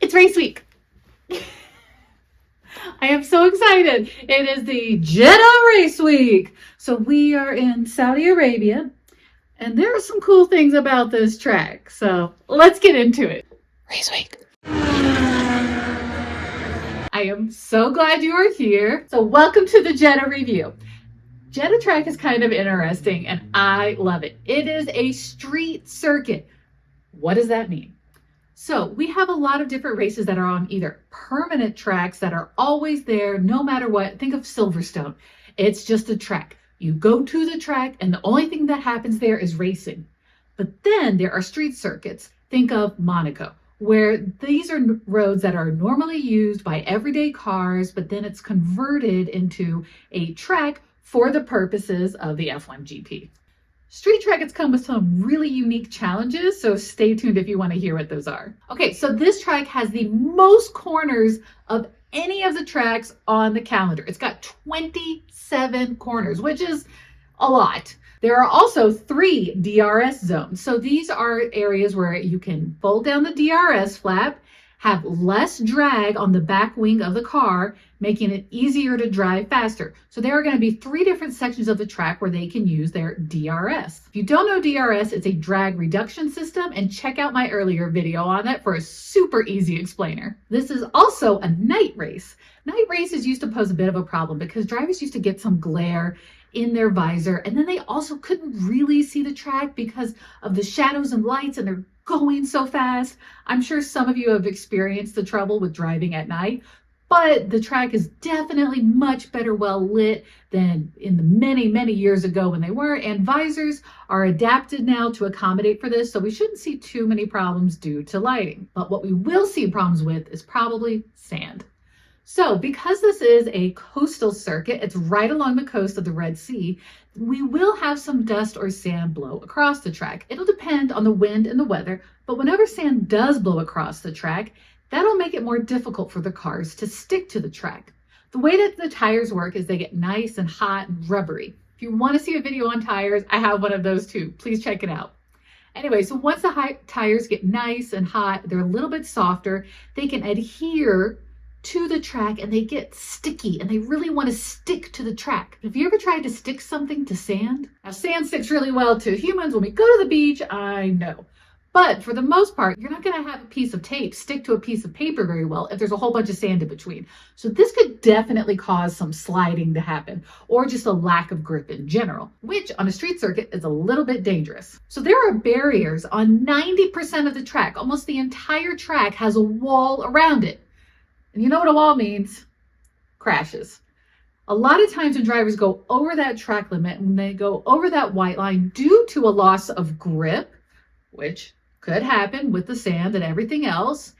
It's race week. I am so excited. It is the Jeddah race week. So we are in Saudi Arabia, and there are some cool things about this track. So let's get into it. Race week. I am so glad you are here. So welcome to the Jeddah review. Jeddah track is kind of interesting and I love it. It is a street circuit. What does that mean? So we have a lot of different races that are on either permanent tracks that are always there no matter what. Think of Silverstone. It's just a track. You go to the track and the only thing that happens there is racing. But then there are street circuits. Think of Monaco, where these are roads that are normally used by everyday cars, but then it's converted into a track for the purposes of the F1 GP. Street trackets come with some really unique challenges, so stay tuned if you want to hear what those are. Okay, so this track has the most corners of any of the tracks on the calendar. It's got 27 corners, which is a lot. There are also 3 DRS zones. So these are areas where you can fold down the DRS flap, have less drag on the back wing of the car, making it easier to drive faster. So there are going to be 3 different sections of the track where they can use their DRS. If you don't know DRS, it's a drag reduction system, and check out my earlier video on that for a super easy explainer. This is also a night race. Night races used to pose a bit of a problem because drivers used to get some glare in their visor, and then they also couldn't really see the track because of the shadows and lights, and they're going so fast. I'm sure some of you have experienced the trouble with driving at night, but the track is definitely much better well lit than in the many years ago when they were, and visors are adapted now to accommodate for this, so we shouldn't see too many problems due to lighting. But what we will see problems with is probably sand. So because this is a coastal circuit, it's right along the coast of the Red Sea, we will have some dust or sand blow across the track. It'll depend on the wind and the weather, but whenever sand does blow across the track, that'll make it more difficult for the cars to stick to the track. The way that the tires work is they get nice and hot and rubbery. If you want to see a video on tires, I have one of those too. Please check it out. Anyway, so once the tires get nice and hot, they're a little bit softer, they can adhere to the track and they get sticky and they really want to stick to the track. Have you ever tried to stick something to sand? Now, sand sticks really well to humans when we go to the beach, I know. But for the most part, you're not going to have a piece of tape stick to a piece of paper very well if there's a whole bunch of sand in between. So this could definitely cause some sliding to happen or just a lack of grip in general, which on a street circuit is a little bit dangerous. So there are barriers on 90% of the track. Almost the entire track has a wall around it. And you know what a wall means? Crashes. A lot of times when drivers go over that track limit, when they go over that white line due to a loss of grip, which could happen with the sand and everything else,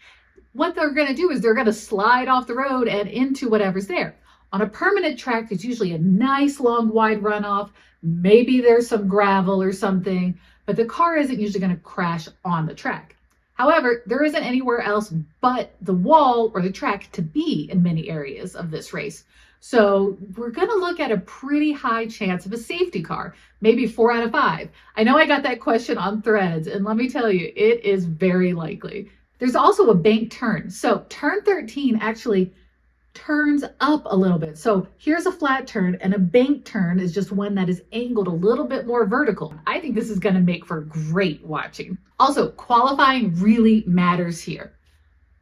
what they're going to do is they're going to slide off the road and into whatever's there. On a permanent track, there's usually a nice long wide runoff. Maybe there's some gravel or something, but the car isn't usually going to crash on the track. However, there isn't anywhere else but the wall or the track to be in many areas of this race. So we're going to look at a pretty high chance of a safety car, maybe 4 out of 5. I know I got that question on Threads, and let me tell you, it is very likely. There's also a bank turn. So turn 13 actually turns up a little bit. So here's a flat turn, and a bank turn is just one that is angled a little bit more vertical. I think this is going to make for great watching. Also, qualifying really matters here.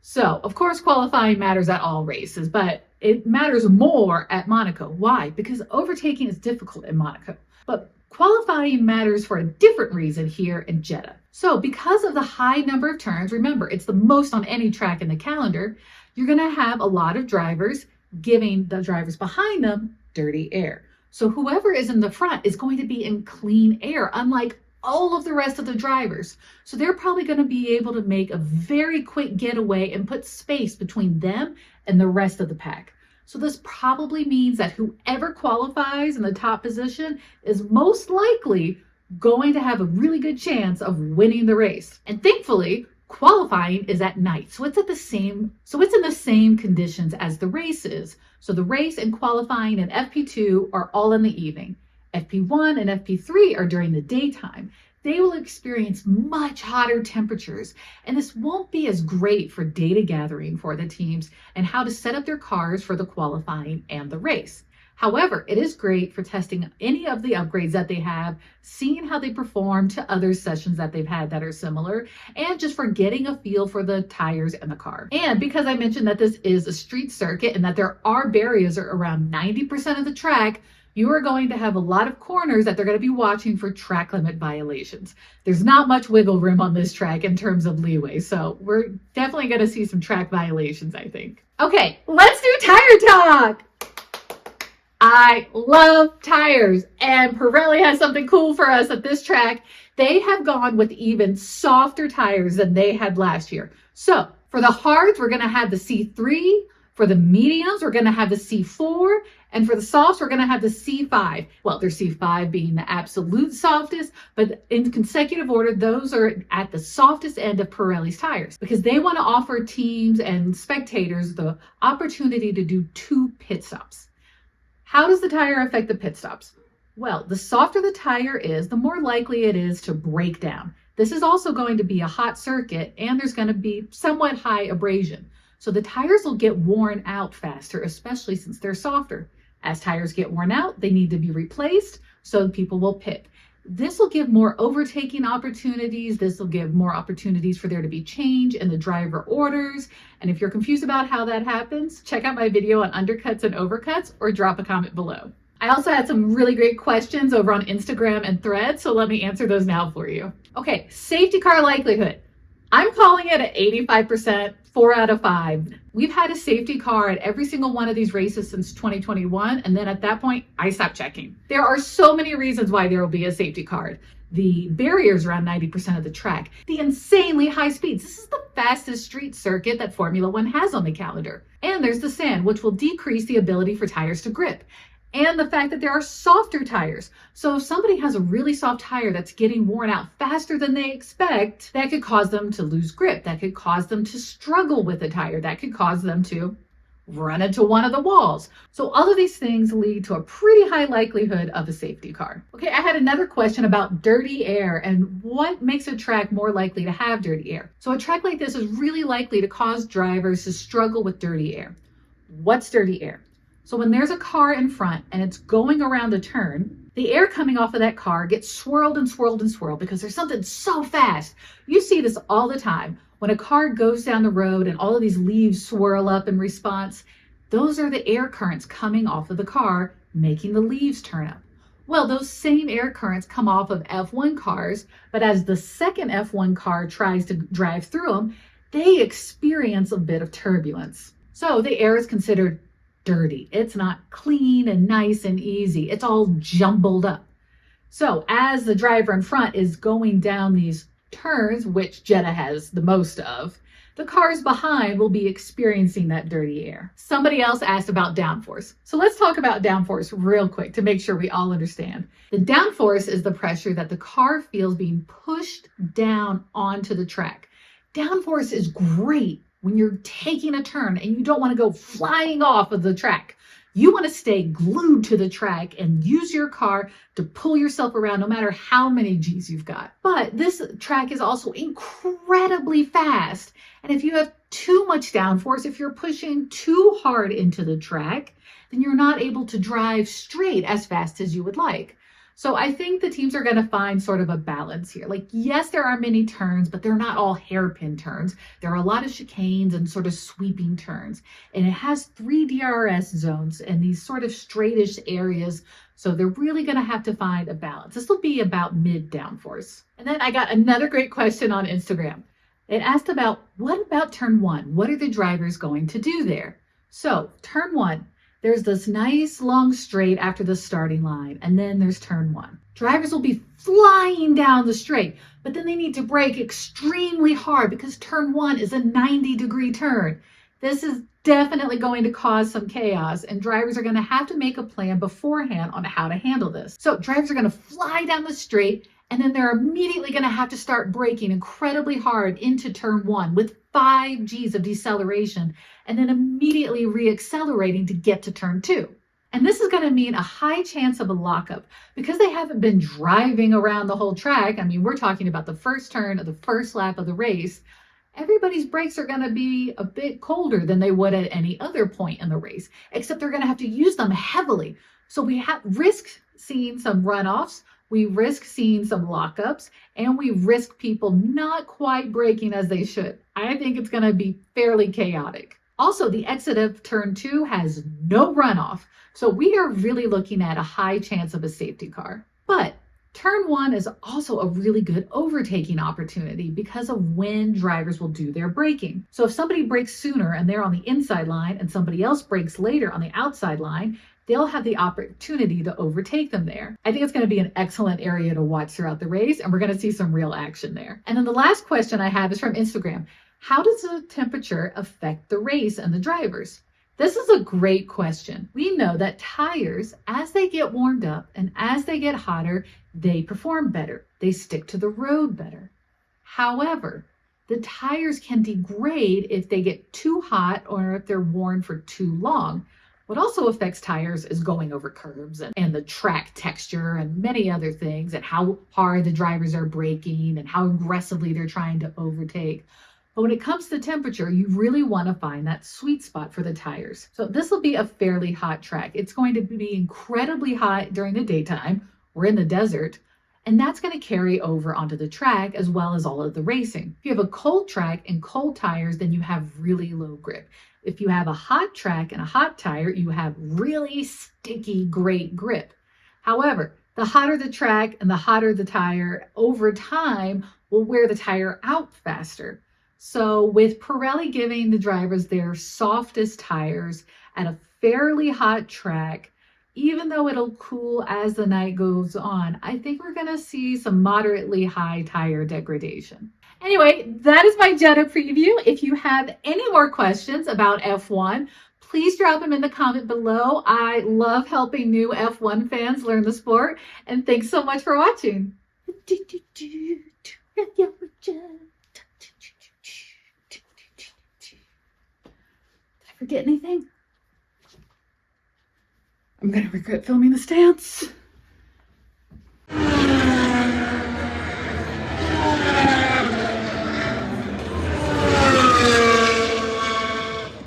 So, of course, qualifying matters at all races, but it matters more at Monaco. Why? Because overtaking is difficult in Monaco. But qualifying matters for a different reason here in Jeddah. So, because of the high number of turns, remember, it's the most on any track in the calendar, you're going to have a lot of drivers giving the drivers behind them dirty air. So whoever is in the front is going to be in clean air, unlike all of the rest of the drivers. So they're probably going to be able to make a very quick getaway and put space between them and the rest of the pack. So this probably means that whoever qualifies in the top position is most likely going to have a really good chance of winning the race. And thankfully, qualifying is at night. So it's in the same conditions as the race is. So the race and qualifying and FP2 are all in the evening. FP1 and FP3 are during the daytime. they will experience much hotter temperatures, and this won't be as great for data gathering for the teams and how to set up their cars for the qualifying and the race. However, it is great for testing any of the upgrades that they have, seeing how they perform to other sessions that they've had that are similar, and just for getting a feel for the tires and the car. And because I mentioned that this is a street circuit and that there are barriers around 90% of the track, you are going to have a lot of corners that they're going to be watching for track limit violations. There's not much wiggle room on this track in terms of leeway, so we're definitely going to see some track violations, I think. Okay, let's do tire talk. I love tires, and Pirelli has something cool for us at this track. They have gone with even softer tires than they had last year. So for the hards, we're going to have the C3. For the mediums, we're going to have the C4. And for the softs, we're going to have the C5. Well, there's C5 being the absolute softest, but in consecutive order, those are at the softest end of Pirelli's tires because they want to offer teams and spectators the opportunity to do 2 pit stops. How does the tire affect the pit stops? Well, the softer the tire is, the more likely it is to break down. This is also going to be a hot circuit, and there's going to be somewhat high abrasion. So the tires will get worn out faster, especially since they're softer. As tires get worn out, they need to be replaced, so people will pit. This will give more overtaking opportunities. This will give more opportunities for there to be change in the driver orders. And if you're confused about how that happens, check out my video on undercuts and overcuts or drop a comment below. I also had some really great questions over on Instagram and Threads, so let me answer those now for you. Okay, safety car likelihood. I'm calling it at 85%, 4 out of 5. We've had a safety car at every single one of these races since 2021, and then at that point, I stopped checking. There are so many reasons why there will be a safety car. The barriers around 90% of the track, the insanely high speeds. This is the fastest street circuit that Formula One has on the calendar. And there's the sand, which will decrease the ability for tires to grip. And the fact that there are softer tires. So if somebody has a really soft tire that's getting worn out faster than they expect, that could cause them to lose grip. That could cause them to struggle with the tire. That could cause them to run into one of the walls. So all of these things lead to a pretty high likelihood of a safety car. Okay, I had another question about dirty air and what makes a track more likely to have dirty air. So a track like this is really likely to cause drivers to struggle with dirty air. What's dirty air? So when there's a car in front and it's going around a turn, the air coming off of that car gets swirled and swirled and swirled because there's something so fast. You see this all the time. When a car goes down the road and all of these leaves swirl up in response, those are the air currents coming off of the car, making the leaves turn up. Well, those same air currents come off of F1 cars, but as the second F1 car tries to drive through them, they experience a bit of turbulence. So the air is considered dirty. It's not clean and nice and easy. It's all jumbled up. So as the driver in front is going down these turns, which Jeddah has the most of, the cars behind will be experiencing that dirty air. Somebody else asked about downforce. So let's talk about downforce real quick to make sure we all understand. The downforce is the pressure that the car feels being pushed down onto the track. Downforce is great when you're taking a turn and you don't want to go flying off of the track. You want to stay glued to the track and use your car to pull yourself around no matter how many G's you've got. But this track is also incredibly fast. And if you have too much downforce, if you're pushing too hard into the track, then you're not able to drive straight as fast as you would like. So I think the teams are going to find sort of a balance here. Like, yes, there are many turns, but they're not all hairpin turns. There are a lot of chicanes and sort of sweeping turns. And it has 3 DRS zones and these sort of straightish areas. So they're really going to have to find a balance. This will be about mid downforce. And then I got another great question on Instagram. It asked about, what about turn 1? What are the drivers going to do there? So turn 1. There's this nice long straight after the starting line, and then there's turn 1. Drivers will be flying down the straight, but then they need to brake extremely hard because turn 1 is a 90-degree turn. This is definitely going to cause some chaos, and drivers are going to have to make a plan beforehand on how to handle this. So drivers are going to fly down the straight, and then they're immediately going to have to start braking incredibly hard into turn 1 with 5 G's of deceleration, and then immediately reaccelerating to get to turn 2. And this is going to mean a high chance of a lockup because they haven't been driving around the whole track. I mean, we're talking about the first turn of the first lap of the race. Everybody's brakes are going to be a bit colder than they would at any other point in the race, except they're going to have to use them heavily. So we risk seeing some runoffs, we risk seeing some lockups, and we risk people not quite braking as they should. I think it's going to be fairly chaotic. Also, the exit of turn 2 has no runoff, so we are really looking at a high chance of a safety car. But turn 1 is also a really good overtaking opportunity because of when drivers will do their braking. So if somebody brakes sooner and they're on the inside line and somebody else brakes later on the outside line, they'll have the opportunity to overtake them there. I think it's going to be an excellent area to watch throughout the race, and we're going to see some real action there. And then the last question I have is from Instagram. How does the temperature affect the race and the drivers? This is a great question. We know that tires, as they get warmed up and as they get hotter, they perform better. They stick to the road better. However, the tires can degrade if they get too hot or if they're worn for too long. What also affects tires is going over curbs and the track texture and many other things, and how hard the drivers are braking and how aggressively they're trying to overtake. But when it comes to temperature, you really want to find that sweet spot for the tires. So this will be a fairly hot track. It's going to be incredibly hot during the daytime. We're in the desert, and that's going to carry over onto the track as well as all of the racing. If you have a cold track and cold tires, then you have really low grip. If you have a hot track and a hot tire, you have really sticky, great grip. However, the hotter the track and the hotter the tire, over time will wear the tire out faster. So with Pirelli giving the drivers their softest tires at a fairly hot track, even though it'll cool as the night goes on, I think we're going to see some moderately high tire degradation. Anyway, that is my Jeddah preview. If you have any more questions about F1, please drop them in the comment below. I love helping new F1 fans learn the sport, and thanks so much for watching. Forget anything? I'm gonna regret filming the stance.